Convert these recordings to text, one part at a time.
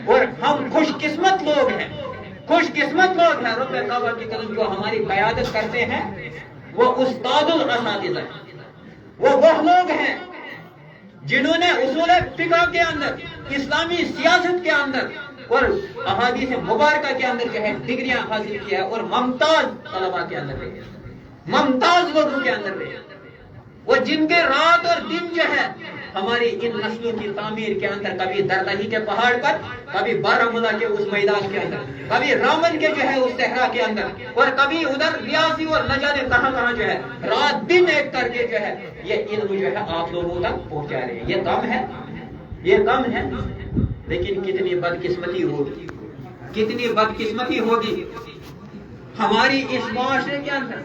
اور ہم خوش قسمت لوگ ہیں، خوش قسمت لوگ ہیں رب کعبہ کی قسم جو ہماری قیادت کرتے ہیں وہ استاد الاساتذہ، وہ لوگ ہیں جنہوں نے اصول فقہ کے اندر، اسلامی سیاست کے اندر اور احادیث مبارکہ کے اندر جو ہے ڈگریاں حاصل کی ہے، اور ممتاز طلباء کے اندر رہے، ممتاز لوگوں کے اندر رہے، وہ جن کے رات اور دن جو ہے ہماری ان نسلوں کی تعمیر کے اندر، کبھی دردہی کے پہاڑ پر، کبھی بارہمولہ کے اس میدان کے اندر، کبھی رامن کے جو ہے اس صحرا کے اندر، اور کبھی ادھر ریاضی اور نہ جانے کہاں کہاں جو ہے رات دن ایک کر کے جو ہے یہ علم جو ہے آپ لوگوں تک پہنچا رہے ہیں۔ یہ کم ہے، یہ کم ہے، لیکن کتنی بدقسمتی ہوگی، کتنی بدقسمتی ہوگی ہماری اس معاشرے کے اندر،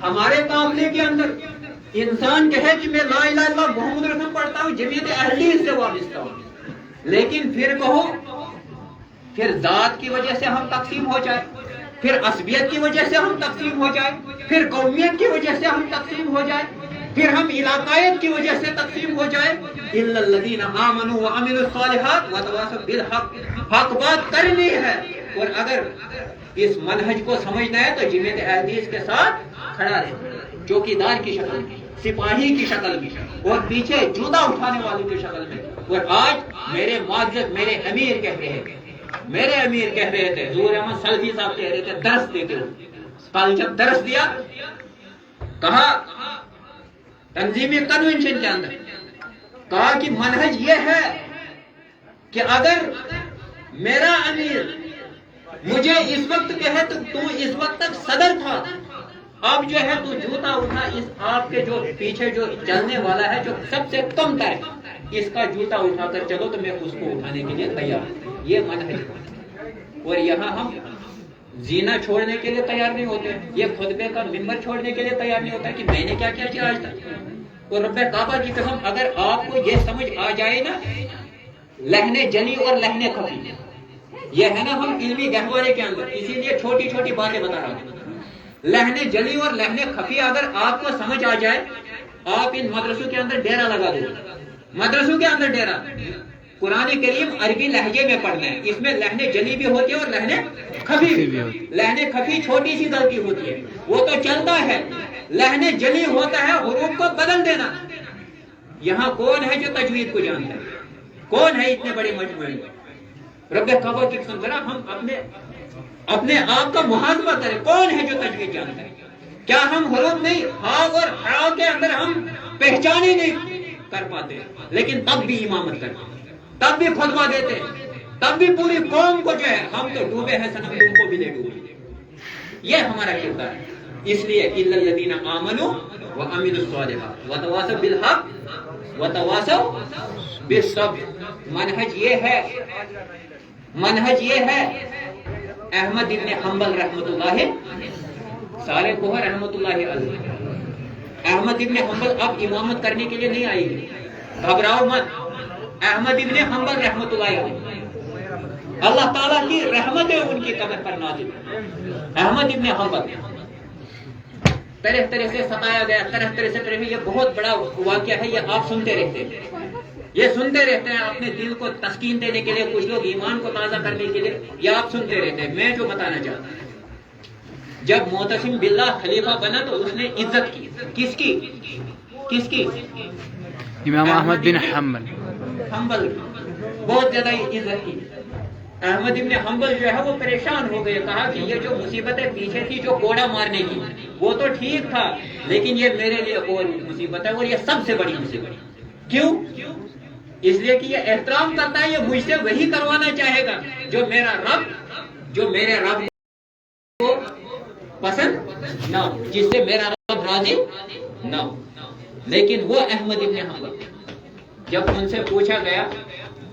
ہمارے قافلے کے اندر انسان کہے کہ میں لا الہ الا اللہ محمد رسول پڑھتا ہوں، جمعیت اہل حدیث سے وابستہ ہوں، لیکن پھر کہو، پھر ذات کی وجہ سے ہم تقسیم ہو جائے، پھر عصبیت کی وجہ سے ہم تقسیم ہو جائے، پھر قومیت کی وجہ سے ہم تقسیم ہو جائے، پھر ہم علاقائیت کی وجہ سے تقسیم ہو جائے۔ الا الذین آمنوا وعملوا الصالحات وتواصوا بالحق، حق بات کرنی ہے، اور اگر اس منہج کو سمجھنا ہے تو جمعیت اہل حدیث کے ساتھ کھڑا رہے، چوکیدار کی شکل میں، سپاہی کی شکل میں، اور پیچھے جوتا اٹھانے والوں کی شکل میں۔ اور آج میرے معزز میرے امیر کہہ رہے تھے، میرے امیر کہہ رہے تھے، ظہور احمد سلفی صاحب کہہ رہے تھے درس دیتے ہو، کل جب درس دیا کہا تنظیمی کنونشن کے اندر، کہا کہ منہج یہ ہے کہ اگر میرا امیر مجھے اس وقت کہے تو اس وقت تک صدر تھا، اب جو ہے تو جوتا اٹھا، اس آپ کے جو پیچھے جو چلنے والا ہے جو سب سے کم تر ہے، اس کا جوتا اٹھا کر چلو تو میں اس کو اٹھانے کے لیے تیار ہوں۔ یہ منہج ہے، اور یہاں ہم زینا چھوڑنے کے لیے تیار نہیں ہوتے، یہ خطبے کا منبر چھوڑنے کے لیے تیار نہیں ہوتا کہ میں نے کیا کیا کیا آج تک۔ اور رب کعبہ کی قسم اگر آپ کو یہ سمجھ آ جائے نا، لہنے جلی اور لہنے خفی، یہ ہے نا ہم علمی گہوارے کے اندر، اسی لیے چھوٹی چھوٹی باتیں بتا رہا ہوں۔ لہنے جلی اور لہنے خفی اگر آپ کو سمجھ آ جائے، آپ ان مدرسوں کے اندر ڈیرا لگا دو، مدرسوں کے اندر ڈیرا۔ قرآن کریم عربی لہجے میں پڑھنا ہے، اس میں لہنے جلی بھی ہوتی ہے اور لہنے خفی بھی۔ لہنے خفی چھوٹی سی غلطی ہوتی ہے، وہ تو چلتا ہے، لہنے جلی ہوتا ہے حروف کو بدل دینا۔ یہاں کون ہے جو تجوید کو جانتا ہے؟ کون ہے اتنے بڑے مجموعے میں؟ رب کعبہ کی قسم ذرا ہم اپنے آپ کا محاسبہ کریں، کون ہے جو تجوید جانتا ہے؟ کیا ہم حروف نہیں، ہاں اور ہا کے اندر ہم پہچان ہی نہیں کر پاتے، لیکن تب بھی امامت کرتے، تب بھی خطبہ دیتے، تب بھی پوری قوم کو جو ہے ہم تو ڈوبے ہیں صنم، تم کو بھی لے ڈوبے۔ یہ ہمارا کردار ہے۔ اس لیے الا الذین آمنوا وعملوا الصالحات وتواصوا بالحق وتواصوا بالصبر۔ منہج یہ ہے احمد ابن حنبل رحمۃ اللہ، سارے کو رحمۃ اللہ علیہ، احمد ابن حنبل اب امامت کرنے کے لیے نہیں آئے گی، گھبراؤ مت۔ احمد ابن حنبل رحمۃ اللہ علیہ، اللہ تعالیٰ کی رحمتیں ان کی قبر پر نازل۔ احمد ابن حنبل طرح طرح سے ستایا گیا، طرح طرح سے یہ بہت بڑا واقعہ ہے، یہ آپ سنتے رہتے ہیں، یہ سنتے رہتے ہیں اپنے دل کو تسکین دینے کے لیے، کچھ لوگ ایمان کو تازہ کرنے کے لیے، یہ آپ سنتے رہتے ہیں۔ میں جو بتانا چاہتا ہوں، جب معتصم باللہ خلیفہ بنا تو اس نے عزت کی، کس کی؟ امام احمد بن حنبل بہت زیادہ عزت کی۔ احمد ابن حنبل جو ہے وہ پریشان ہو گئے، کہا کہ یہ جو مصیبتیں پیچھے تھی جو کوڑا مارنے کی، وہ تو ٹھیک تھا، لیکن یہ میرے لیے اور مصیبت ہے، اور یہ سب سے بڑی مصیبت۔ کیوں؟ اس لیے کہ یہ احترام کرتا ہے، یہ مجھ سے وہی کروانا چاہے گا جو میرے رب کو پسند نہ ہو، جس سے میرا رب راضی نہ ہو۔ لیکن وہ احمد ابن حنبل جب ان سے پوچھا گیا،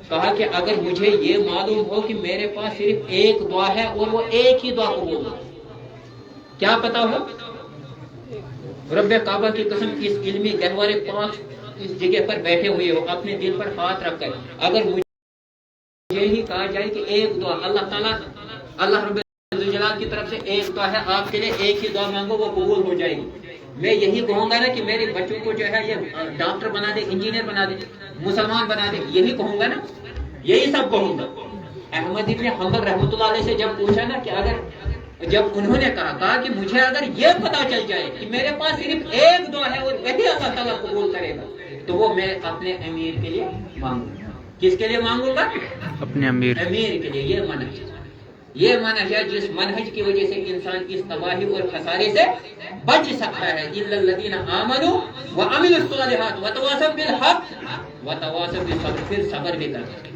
کہا کہ اگر مجھے یہ معلوم ہو کہ میرے پاس صرف ایک دعا ہے اور وہ ایک ہی دعا قبول ہو، کیا پتا ہو؟ رب کعبہ کی قسم اس علمی گہوارے پاک اس جگہ پر بیٹھے ہوئے ہو، اپنے دل پر ہاتھ رکھ کر اگر مجھے ہی کہا جائے کہ ایک دعا اللہ تعالیٰ، اللہ رب الجلال کی طرف سے ایک دعا ہے آپ کے لیے، ایک ہی دعا مانگو وہ قبول ہو جائے گی، میں یہی کہوں گا نا کہ میرے بچوں کو جو ہے یہ ڈاکٹر بنا دے، انجینئر بنا دے، مسلمان بنا دے، یہی کہوں گا نا، یہی سب کہوں گا۔ احمد ابن حنبل رحمۃ اللہ علیہ سے جب پوچھا نا کہ جب انہوں نے کہا کہ مجھے اگر یہ پتا چل جائے کہ میرے پاس صرف ایک دعا ہے اور وہی اللہ تعالیٰ قبول کرے گا تو وہ میں اپنے امیر کے لیے مانگوں گا. کس کے لیے مانگوں گا؟ اپنے امیر کے لیے. یہ منہج ہے جس منہج کی وجہ سے انسان اس تباہی اور خسارے سے بچ سکتا ہے. الا الذین آمنوا وعملوا الصالحات وتواصوا بالحق وتواصوا بالصبر. پھر صبر بھی کرنا.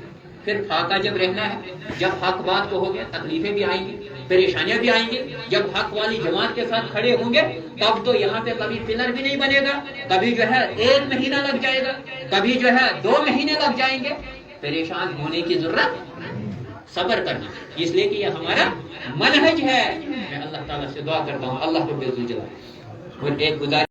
پھر فاقہ جب رہنا ہے, جب حق بات کو ہو گیا, تکلیفیں بھی آئیں گی, پریشانیاں بھی آئیں گی. جب حق والی جماعت کے ساتھ کھڑے ہوں گے تب تو یہاں پہ کبھی پلر بھی نہیں بنے گا, کبھی جو ہے 1 مہینہ لگ جائے گا, کبھی جو ہے 2 مہینے لگ جائیں گے. پریشان ہونے کی ضرورت, صبر کرنا, اس لیے کہ یہ ہمارا منہج ہے. میں اللہ تعالیٰ سے دعا کرتا ہوں اللہ کو بے جلال. اور ایک گزارش